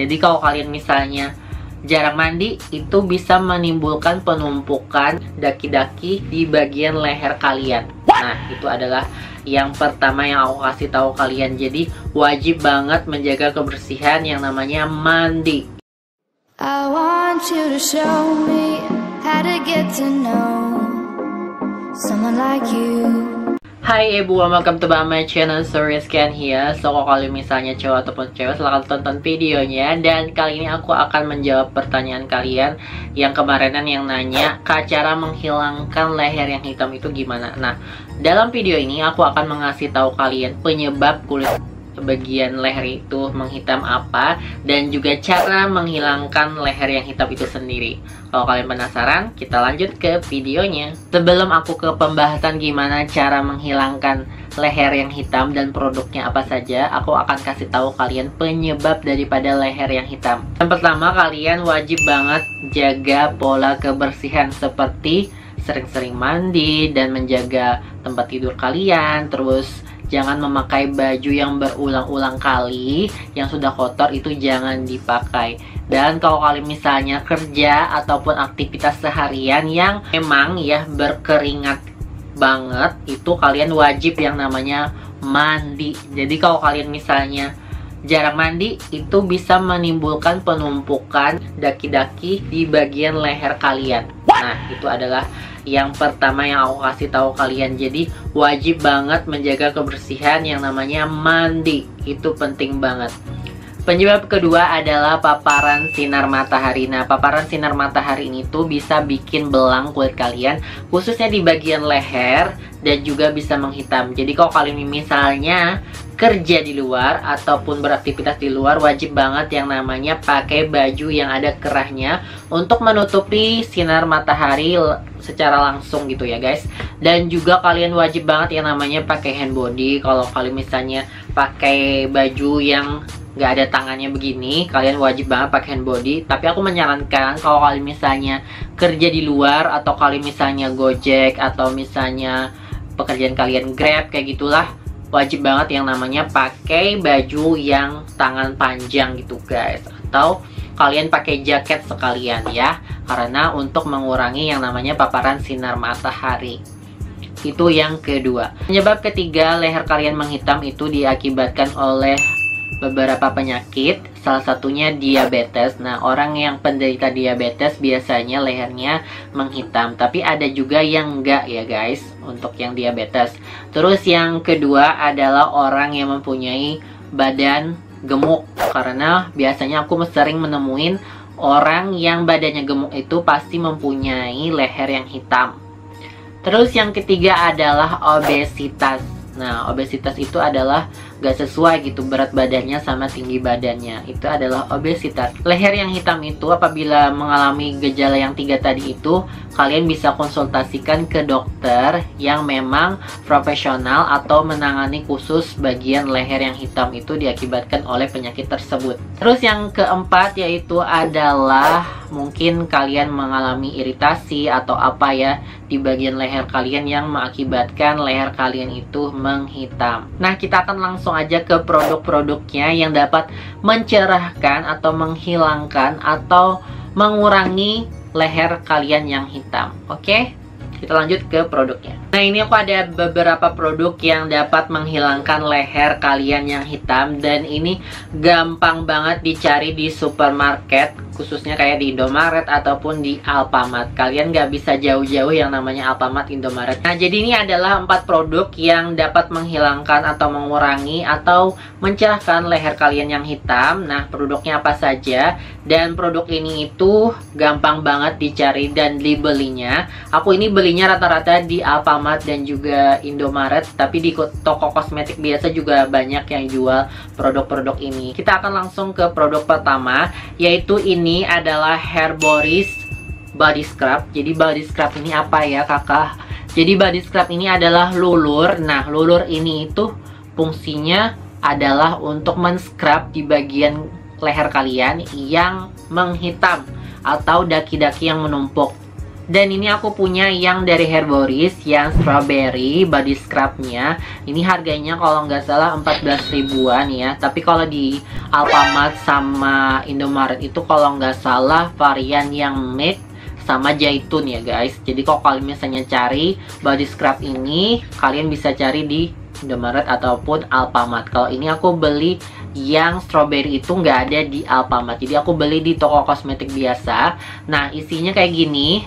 Jadi kalau kalian misalnya jarang mandi, itu bisa menimbulkan penumpukan daki-daki di bagian leher kalian. Nah, itu adalah yang pertama yang aku kasih tahu kalian. Jadi wajib banget menjaga kebersihan yang namanya mandi. I want you to show me how to get to know someone like you. Hai everyone, welcome to my channel, Rizky here. So kalau kalian misalnya cowok ataupun cewek, silahkan tonton videonya. Dan kali ini aku akan menjawab pertanyaan kalian yang kemarinan yang nanya cara menghilangkan leher yang hitam itu gimana. Nah, dalam video ini aku akan mengasih tahu kalian penyebab kulit bagian leher itu menghitam apa, dan juga cara menghilangkan leher yang hitam itu sendiri. Kalau kalian penasaran, kita lanjut ke videonya. Sebelum aku ke pembahasan gimana cara menghilangkan leher yang hitam dan produknya apa saja, aku akan kasih tahu kalian penyebab daripada leher yang hitam. Yang pertama, kalian wajib banget jaga pola kebersihan seperti sering-sering mandi dan menjaga tempat tidur kalian. Terus jangan memakai baju yang berulang-ulang kali, yang sudah kotor itu jangan dipakai. Dan kalau kalian misalnya kerja ataupun aktivitas seharian yang memang ya berkeringat banget, itu kalian wajib yang namanya mandi. Jadi kalau kalian misalnya jarang mandi, itu bisa menimbulkan penumpukan daki-daki di bagian leher kalian. Nah, itu adalah yang pertama yang aku kasih tahu kalian. Jadi wajib banget menjaga kebersihan yang namanya mandi. Itu penting banget. Penyebab kedua adalah paparan sinar matahari. Nah, paparan sinar matahari ini tuh bisa bikin belang kulit kalian, khususnya di bagian leher, dan juga bisa menghitam. Jadi kalau kalian misalnya kerja di luar ataupun beraktivitas di luar, wajib banget yang namanya pakai baju yang ada kerahnya untuk menutupi sinar matahari secara langsung gitu ya guys. Dan juga kalian wajib banget yang namanya pakai hand body. Kalau kalian misalnya pakai baju yang nggak ada tangannya begini, kalian wajib banget pakai hand body. Tapi aku menyarankan kalau kalian misalnya kerja di luar, atau kalian misalnya Gojek, atau misalnya pekerjaan kalian Grab kayak gitulah, wajib banget yang namanya pakai baju yang tangan panjang gitu guys. Atau kalian pakai jaket sekalian ya, karena untuk mengurangi yang namanya paparan sinar matahari. Itu yang kedua. Penyebab ketiga leher kalian menghitam itu diakibatkan oleh beberapa penyakit, salah satunya diabetes. Nah, orang yang penderita diabetes biasanya lehernya menghitam, tapi ada juga yang enggak ya guys, untuk yang diabetes. Terus yang kedua adalah orang yang mempunyai badan gemuk, karena biasanya aku sering menemuin orang yang badannya gemuk itu pasti mempunyai leher yang hitam. Terus yang ketiga adalah obesitas. Nah, obesitas itu adalah gak sesuai gitu berat badannya sama tinggi badannya. Itu adalah obesitas. Leher yang hitam itu apabila mengalami gejala yang 3 tadi itu, kalian bisa konsultasikan ke dokter yang memang profesional atau menangani khusus bagian leher yang hitam itu diakibatkan oleh penyakit tersebut. Terus yang keempat yaitu adalah mungkin kalian mengalami iritasi atau apa ya di bagian leher kalian yang mengakibatkan leher kalian itu menghitam. Nah, kita akan langsung aja ke produk-produknya yang dapat mencerahkan atau menghilangkan atau mengurangi leher kalian yang hitam. Oke? Kita lanjut ke produknya. Nah, ini aku ada beberapa produk yang dapat menghilangkan leher kalian yang hitam, dan ini gampang banget dicari di supermarket, khususnya kayak di Indomaret ataupun di Alfamart. Kalian nggak bisa jauh-jauh yang namanya Alfamart, Indomaret. Nah, jadi ini adalah 4 produk yang dapat menghilangkan atau mengurangi atau mencerahkan leher kalian yang hitam. Nah, produknya apa saja? Dan produk ini itu gampang banget dicari dan dibelinya. Aku ini belinya rata-rata di Alfamart dan juga Indomaret, tapi di toko kosmetik biasa juga banyak yang jual produk-produk ini. Kita akan langsung ke produk pertama, yaitu ini adalah Herboris Body Scrub. Jadi body scrub ini apa ya kakak? Jadi body scrub ini adalah lulur. Nah, lulur ini itu fungsinya adalah untuk men-scrub di bagian leher kalian yang menghitam atau daki-daki yang menumpuk. Dan ini aku punya yang dari Herboris, yang strawberry body scrubnya. Ini harganya kalau nggak salah 14 ribuan ya. Tapi kalau di Alfamart sama Indomaret itu kalau nggak salah varian yang mint sama zaitun ya guys. Jadi kalau kalian misalnya cari body scrub ini, kalian bisa cari di Indomaret ataupun Alfamart. Kalau ini aku beli yang strawberry itu nggak ada di Alfamart. Jadi aku beli di toko kosmetik biasa. Nah isinya kayak gini,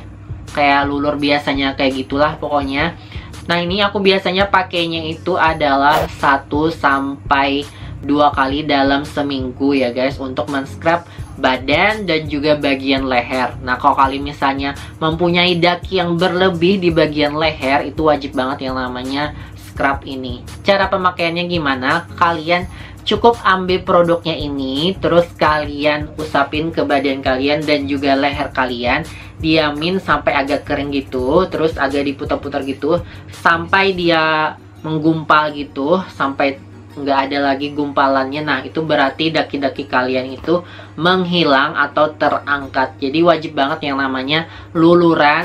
kayak lulur biasanya kayak gitulah pokoknya. Nah ini aku biasanya pakainya itu adalah 1 sampai 2 kali dalam seminggu ya guys, untuk men-scrub badan dan juga bagian leher. Nah kalau kalian misalnya mempunyai daki yang berlebih di bagian leher, itu wajib banget yang namanya scrub ini. Cara pemakaiannya gimana? Kalian cukup ambil produknya ini, terus kalian usapin ke badan kalian dan juga leher kalian. Diamin sampai agak kering gitu, terus agak diputar-putar gitu sampai dia menggumpal gitu, sampai nggak ada lagi gumpalannya. Nah itu berarti daki-daki kalian itu menghilang atau terangkat. Jadi wajib banget yang namanya luluran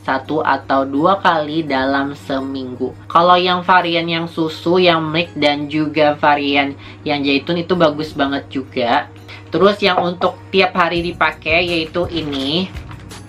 1 atau 2 kali dalam seminggu. Kalau yang varian yang susu, yang milk, dan juga varian yang zaitun itu bagus banget juga. Terus yang untuk tiap hari dipakai yaitu ini.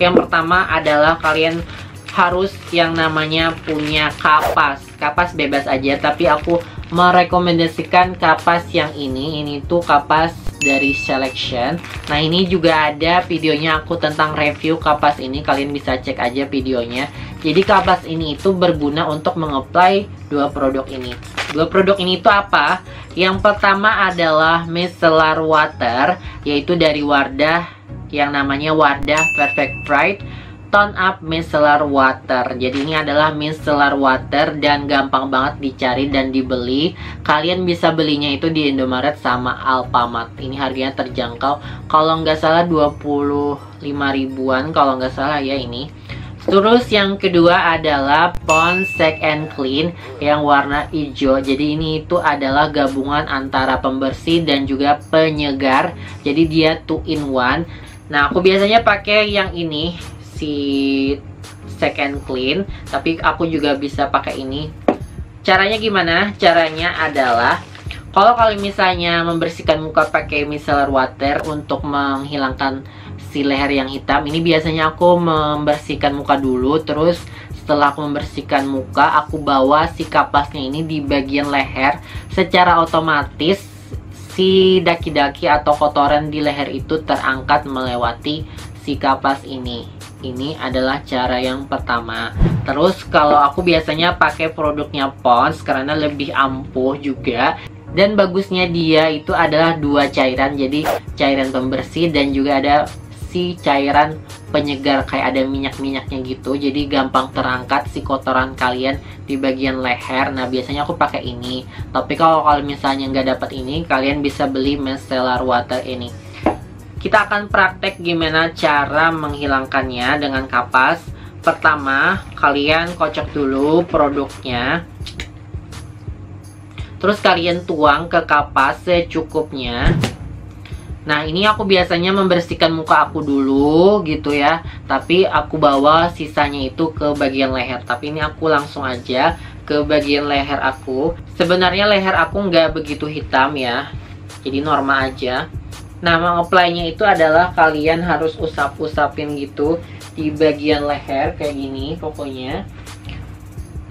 Yang pertama adalah kalian harus yang namanya punya kapas. Kapas bebas aja, tapi aku merekomendasikan kapas yang ini. Ini tuh kapas dari Selection. Nah ini juga ada videonya aku tentang review kapas ini, kalian bisa cek aja videonya. Jadi kapas ini itu berguna untuk mengapply 2 produk ini. 2 produk ini itu apa? Yang pertama adalah micellar water, yaitu dari Wardah yang namanya Wardah Perfect Bright Tone Up Micellar Water. Jadi ini adalah micellar water dan gampang banget dicari dan dibeli. Kalian bisa belinya itu di Indomaret sama Alfamart. Ini harganya terjangkau. Kalau nggak salah 25 ribuan kalau nggak salah ya ini. Terus yang kedua adalah Pond's Shake and Clean yang warna hijau. Jadi ini itu adalah gabungan antara pembersih dan juga penyegar. Jadi dia 2 in 1. Nah aku biasanya pakai yang ini, si Shake and Clean, tapi aku juga bisa pakai ini. Caranya gimana? Caranya adalah kalau kalian misalnya membersihkan muka pakai micellar water untuk menghilangkan si leher yang hitam, ini biasanya aku membersihkan muka dulu, terus setelah aku membersihkan muka, aku bawa si kapasnya ini di bagian leher. Secara otomatis si daki-daki atau kotoran di leher itu terangkat melewati si kapas ini. Ini adalah cara yang pertama. Terus kalau aku biasanya pakai produknya Pond's karena lebih ampuh juga. Dan bagusnya dia itu adalah 2 cairan. Jadi cairan pembersih dan juga ada si cairan penyegar, kayak ada minyak-minyaknya gitu. Jadi gampang terangkat si kotoran kalian di bagian leher. Nah biasanya aku pakai ini. Tapi kalau kalian misalnya nggak dapat ini, kalian bisa beli micellar water ini. Kita akan praktek gimana cara menghilangkannya dengan kapas. Pertama, kalian kocok dulu produknya. Terus kalian tuang ke kapas secukupnya. Nah ini aku biasanya membersihkan muka aku dulu gitu ya, tapi aku bawa sisanya itu ke bagian leher. Tapi ini aku langsung aja ke bagian leher aku. Sebenarnya leher aku nggak begitu hitam ya, jadi normal aja. Nah meng-apply-nya itu adalah kalian harus usap-usapin gitu di bagian leher kayak gini pokoknya.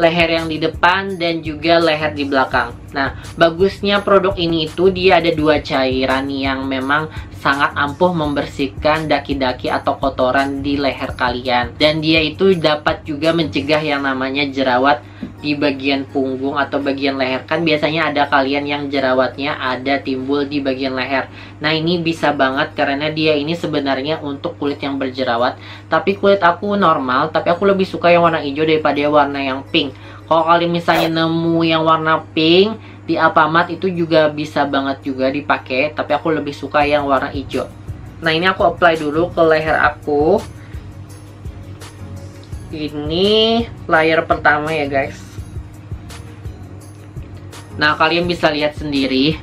Leher yang di depan dan juga leher di belakang. Nah, bagusnya produk ini itu dia ada 2 cairan yang memang sangat ampuh membersihkan daki-daki atau kotoran di leher kalian. Dan dia itu dapat juga mencegah yang namanya jerawat di bagian punggung atau bagian leher. Kan biasanya ada kalian yang jerawatnya ada timbul di bagian leher. Nah, ini bisa banget karena dia ini sebenarnya untuk kulit yang berjerawat. Tapi kulit aku normal, tapi aku lebih suka yang warna hijau daripada warna yang pink. Kalau kalian misalnya nemu yang warna pink di Alfamart itu juga bisa banget juga dipakai, tapi aku lebih suka yang warna hijau. Nah ini aku apply dulu ke leher aku. Ini layer pertama ya guys. Nah kalian bisa lihat sendiri,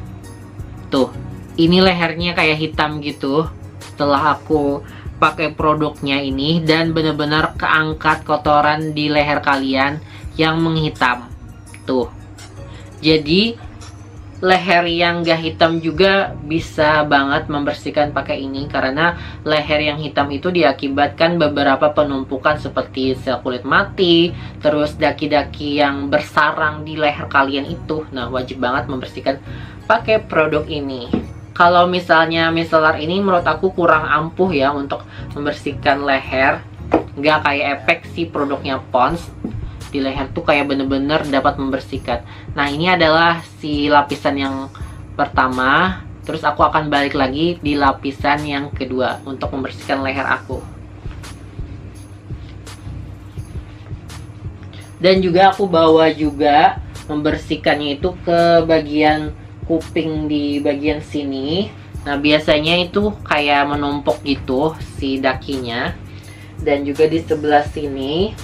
tuh ini lehernya kayak hitam gitu. Setelah aku pakai produknya ini dan benar-benar keangkat kotoran di leher kalian yang menghitam. Tuh. Jadi leher yang gak hitam juga bisa banget membersihkan pakai ini, karena leher yang hitam itu diakibatkan beberapa penumpukan seperti sel kulit mati, terus daki-daki yang bersarang di leher kalian itu. Nah, wajib banget membersihkan pakai produk ini. Kalau misalnya micellar ini menurut aku kurang ampuh ya untuk membersihkan leher, nggak kayak efek si produknya Pond's. Di leher tuh kayak bener-bener dapat membersihkan. Nah, ini adalah si lapisan yang pertama. Terus aku akan balik lagi di lapisan yang kedua untuk membersihkan leher aku. Dan juga aku bawa juga membersihkannya itu ke bagian kuping di bagian sini. Nah, biasanya itu kayak menumpuk gitu si dakinya. Dan juga di sebelah sini.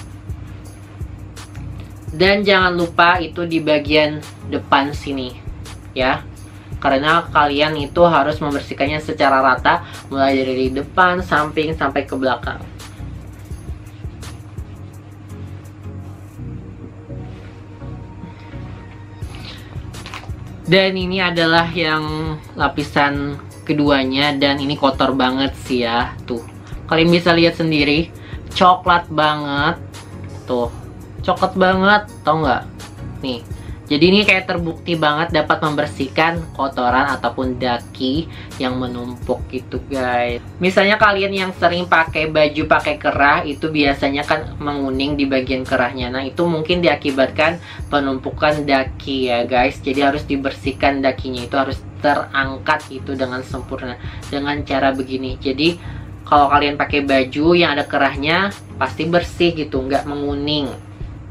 Dan jangan lupa itu di bagian depan sini ya, karena kalian itu harus membersihkannya secara rata, mulai dari depan, samping, sampai ke belakang. Dan ini adalah yang lapisan keduanya, dan ini kotor banget sih ya. Tuh, kalian bisa lihat sendiri, coklat banget. Tuh, coklat banget, tau nggak? Nih, jadi ini kayak terbukti banget dapat membersihkan kotoran ataupun daki yang menumpuk gitu guys. Misalnya kalian yang sering pakai baju pakai kerah, itu biasanya kan menguning di bagian kerahnya. Nah, itu mungkin diakibatkan penumpukan daki ya guys. Jadi harus dibersihkan dakinya, itu harus terangkat itu dengan sempurna dengan cara begini. Jadi kalau kalian pakai baju yang ada kerahnya, pasti bersih gitu, nggak menguning.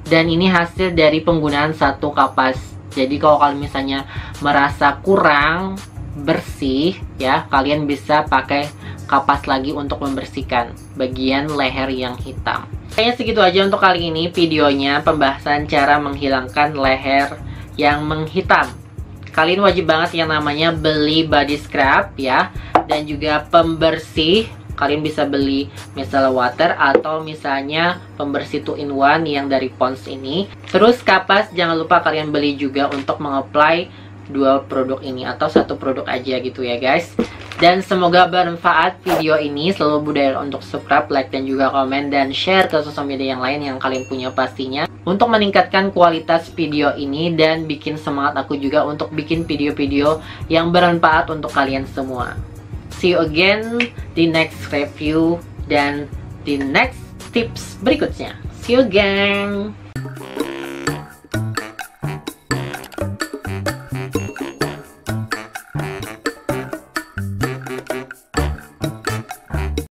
Dan ini hasil dari penggunaan satu kapas. Jadi kalau kalian misalnya merasa kurang bersih ya, kalian bisa pakai kapas lagi untuk membersihkan bagian leher yang hitam. Kayaknya segitu aja untuk kali ini videonya, pembahasan cara menghilangkan leher yang menghitam. Kalian wajib banget yang namanya beli body scrub ya, dan juga pembersih. Kalian bisa beli micellar water atau misalnya pembersih 2-in-1 yang dari Pond's ini. Terus kapas jangan lupa kalian beli juga untuk mengapply dua produk ini atau satu produk aja gitu ya guys. Dan semoga bermanfaat video ini. Selalu budaya untuk subscribe, like, dan juga komen, dan share ke sosial media yang lain yang kalian punya pastinya, untuk meningkatkan kualitas video ini dan bikin semangat aku juga untuk bikin video-video yang bermanfaat untuk kalian semua. See you again di next review dan di next tips berikutnya. See you again.